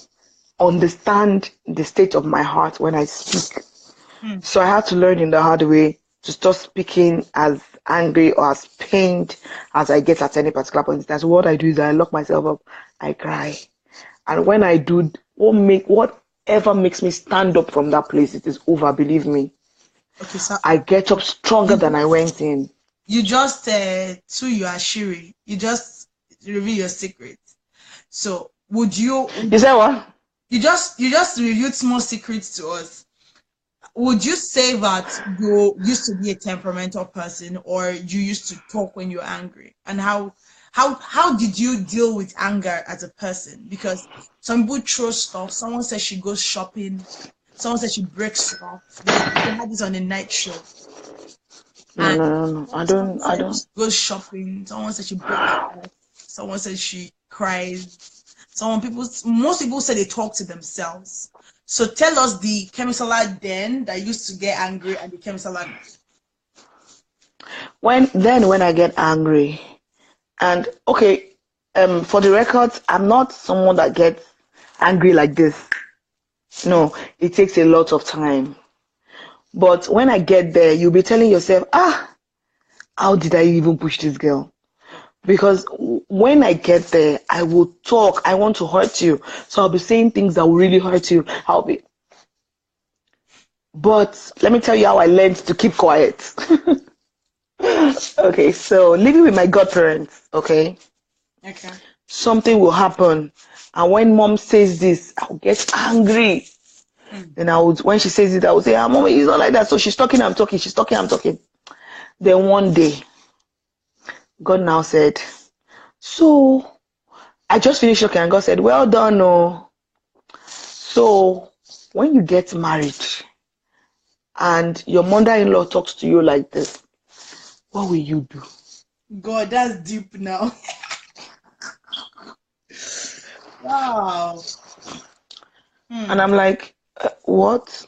Speaker 2: understand the state of my heart when I speak.
Speaker 1: Mm.
Speaker 2: So I had to learn in the hard way to stop speaking as angry or as pained as I get at any particular point. That's what I do is I lock myself up, I cry. And when I do, whatever makes me stand up from that place, it is over, believe me.
Speaker 1: Okay, so
Speaker 2: I get up stronger
Speaker 1: you
Speaker 2: than I went in.
Speaker 1: you just to your ashiri. You just reveal your secrets. So would
Speaker 2: You say what?
Speaker 1: you just revealed small secrets to us. Would you say that you used to be a temperamental person, or you used to talk when you're angry? And how did you deal with anger as a person? Because some people throw stuff. Someone says she goes shopping. Someone says she breaks stuff. They had this on a night show.
Speaker 2: No,
Speaker 1: And
Speaker 2: no, no, no.
Speaker 1: someone
Speaker 2: I
Speaker 1: said
Speaker 2: don't.
Speaker 1: she goes shopping. Someone said she breaks stuff. Someone says she cries. Most people say they talk to themselves. So tell us the Kemisola then that used to get angry and the Kemisola now.
Speaker 2: When I get angry, and okay, for the records, I'm not someone that gets angry like this. No, it takes a lot of time. But when I get there, you'll be telling yourself, how did I even push this girl? Because when I get there, I will talk. I want to hurt you. So I'll be saying things that will really hurt you. But let me tell you how I learned to keep quiet. Okay, so living with my godparents, okay,
Speaker 1: Okay.
Speaker 2: something will happen. And when mom says this, I'll get angry. Then when she says it, I will say, mom, it's not like that. So she's talking, I'm talking. She's talking, I'm talking. Then one day, God now said, so I just finished talking, and God said, well done, oh. So when you get married and your mother-in-law talks to you like this, what will you do?
Speaker 1: God, that's deep now. Wow.
Speaker 2: And I'm like, what?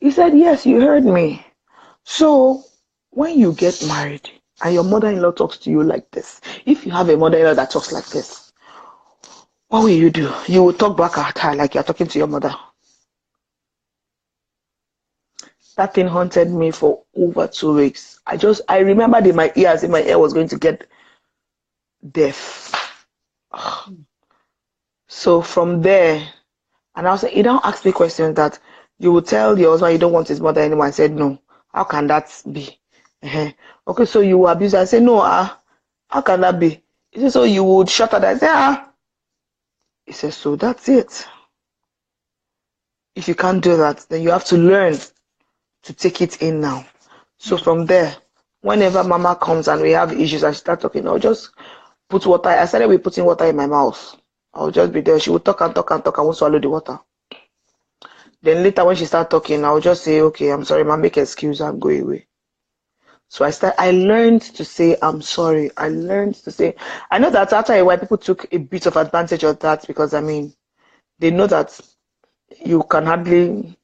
Speaker 2: He said, yes, you heard me. So when you get married and your mother-in-law talks to you like this, if you have a mother-in-law that talks like this, what will you do? You will talk back at her like you're talking to your mother. That thing haunted me for over 2 weeks. I remembered in my ears if my ear was going to get deaf. So from there, and I was like, you don't ask me questions that you will tell your husband you don't want his mother anymore. I said, no. How can that be? Okay, so you will abuse her. I said, no, how can that be? He said, so you would shut her down. I said, He said, so that's it. If you can't do that, then you have to learn to take it in now. So from there, whenever mama comes and we have issues and she start talking, I'll just put water. I started with putting water in my mouth. I'll just be there. She will talk and talk and talk. I won't swallow the water. Then later when she start talking, I'll just say, okay, I'm sorry, ma, make excuse and go away. So I learned to say, I'm sorry. I learned to say, I know that after a while, people took a bit of advantage of that because, I mean, they know that you can hardly,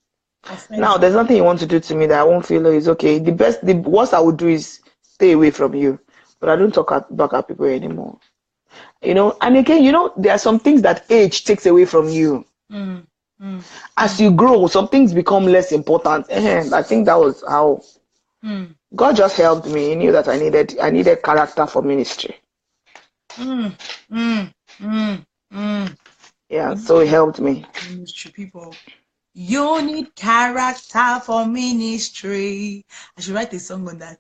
Speaker 2: now there's nothing you want to do to me that I won't feel is okay. The worst I would do is stay away from you. But I don't talk back at people anymore. You know, and again, you know, there are some things that age takes away from you. As you grow, some things become less important. I think that was how God just helped me. He knew that I needed character for ministry. Yeah, so he helped me.
Speaker 1: Ministry people. You need character for ministry. I should write a song on that.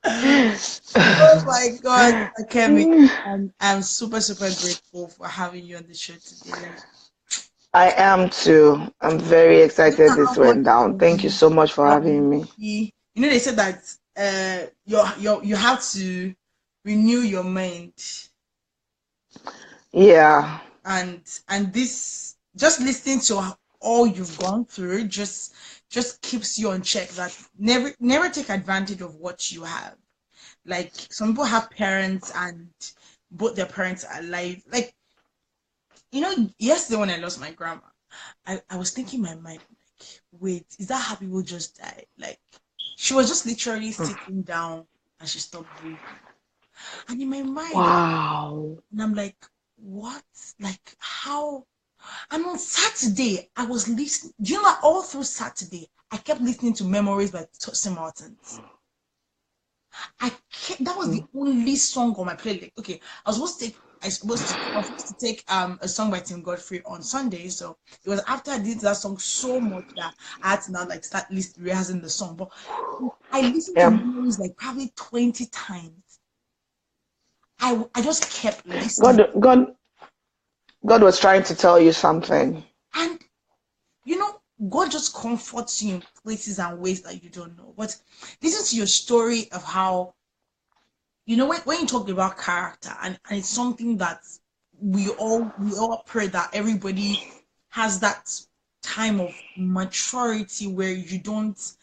Speaker 1: Oh my God, Kemi. I'm super, super grateful for having you on the show today.
Speaker 2: I am too. I'm very excited this went down. Thank you so much for having me.
Speaker 1: You know, they said that you have to renew your mind.
Speaker 2: Yeah.
Speaker 1: And this, just listening to all you've gone through just keeps you on check, that never take advantage of what you have. Like, some people have parents and both their parents are alive. Like, yesterday when I lost my grandma, I was thinking in my mind, like, wait, is that how people just die? Like, she was just literally sitting down and she stopped breathing. And in my mind,
Speaker 2: Wow.
Speaker 1: and I'm like, what? Like, how? And on Saturday, I was listening. Do you know that all through Saturday, I kept listening to Memories by Tosin Martins. That was the only song on my playlist. Okay, I was supposed to take a song by Tim Godfrey on Sunday. So it was after I did that song so much that I had to now like start rehearsing the song. But I listened to Memories like probably 20 times. I just kept listening.
Speaker 2: God was trying to tell you something.
Speaker 1: And God just comforts you in places and ways that you don't know. But listen to your story of how, when you talk about character, and it's something that we all pray that everybody has that time of maturity where you don't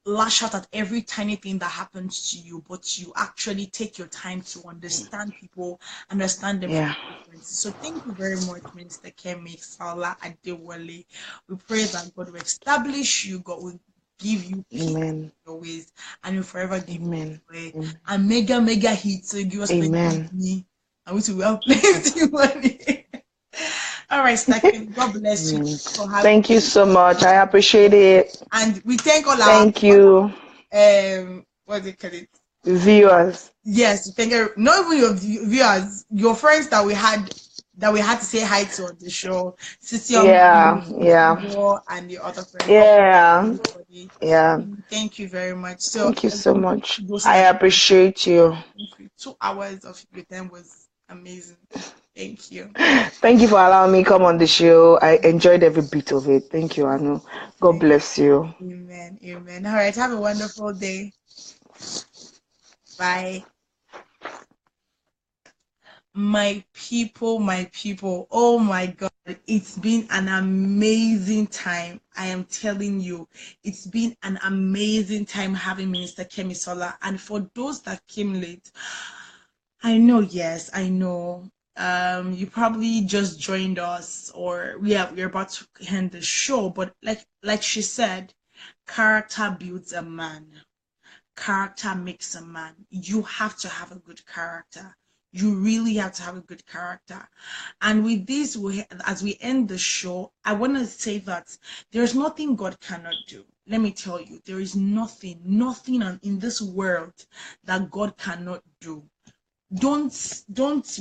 Speaker 1: lash out at every tiny thing that happens to you, but you actually take your time to understand people, understand them from differences. So thank you very much, Minister Kemisola Adewole. We pray that God will establish you, God will give you peace in your ways, and will forever give you joy. And mega hits, so you give us money, and we will well plenty money. All right, Stakin, God bless you for having.
Speaker 2: Thank you so much. I appreciate it.
Speaker 1: And we thank all
Speaker 2: thank you.
Speaker 1: What do you call it?
Speaker 2: Viewers.
Speaker 1: Yes, thank you. Not even your viewers, your friends that we had to say hi to on the show. Sissy, and the other friends. Thank you very much. So
Speaker 2: thank you so much. I appreciate you.
Speaker 1: 2 hours of your time was amazing. Thank you.
Speaker 2: Thank you for allowing me to come on the show. I enjoyed every bit of it. Thank you, Aanu. God bless you.
Speaker 1: Amen. Amen. All right. Have a wonderful day. Bye. My people, oh my God, it's been an amazing time. I am telling you, it's been an amazing time having Minister Kemisola. And for those that came late, I know, yes, I know. You probably just joined us, or we're about to end the show, but like she said, character builds a man. Character makes a man. You have to have a good character. You really have to have a good character. And with this, as we end the show, I want to say that there's nothing God cannot do. Let me tell you, there is nothing in this world that God cannot do. Don't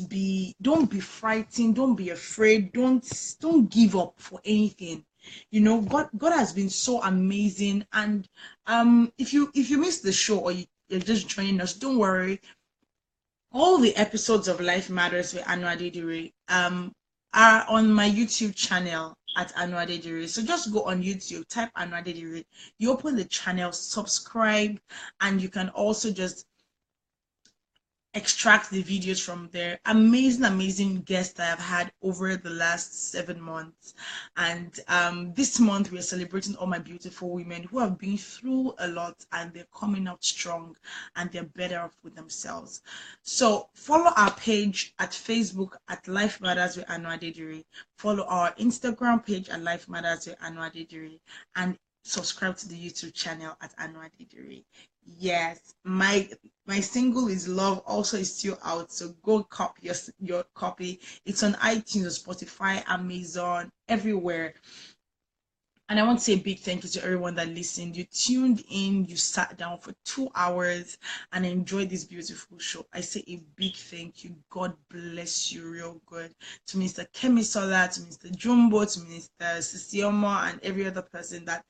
Speaker 1: be frightened, don't be afraid, don't give up for anything. God has been so amazing. And if you missed the show, or you're just joining us, don't worry. All the episodes of Life Matters with Aanu Adedire are on my YouTube channel at Aanu Adedire. So just go on YouTube, type Aanu Adedire, you open the channel, subscribe, and you can also just extract the videos from there. Amazing guests I have had over the last 7 months. And this month we're celebrating all my beautiful women who have been through a lot, and they're coming out strong and they're better off with themselves. So follow our page at Facebook at Life Matters with Aanu Adedire. Follow our Instagram page at Life Matters with Aanu Adedire, and subscribe to the YouTube channel at Aanu Adedire. Yes, my single is Love also is still out, so go copy your copy. It's on iTunes, Spotify, Amazon, everywhere. And I want to say a big thank you to everyone that listened. You tuned in, you sat down for 2 hours and enjoyed this beautiful show. I say a big thank you. God bless you real good. To Mr. Kemisola, to Mr. Jumbo, to Mr. Sisioma, and every other person that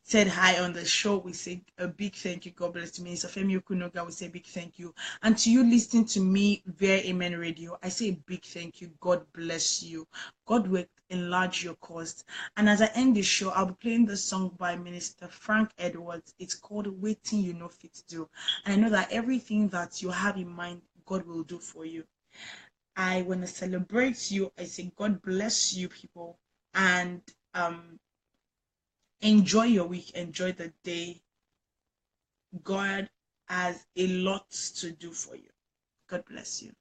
Speaker 1: said hi on the show. We say a big thank you. God bless you. Minister Femi Okunoga, we say a big thank you. And to you listening to me via Amen Radio, I say a big thank you. God bless you. God will enlarge your cause. And as I end the show, I'll be playing the song by Minister Frank Edwards. It's called Waiting You Know Fit to Do. And I know that everything that you have in mind, God will do for you. I want to celebrate you. I say God bless you, people. And enjoy your week, enjoy the day. God has a lot to do for you. God bless you.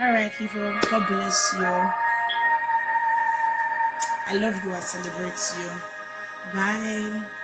Speaker 1: All right, people. God bless you. I love you. I celebrate you. Bye.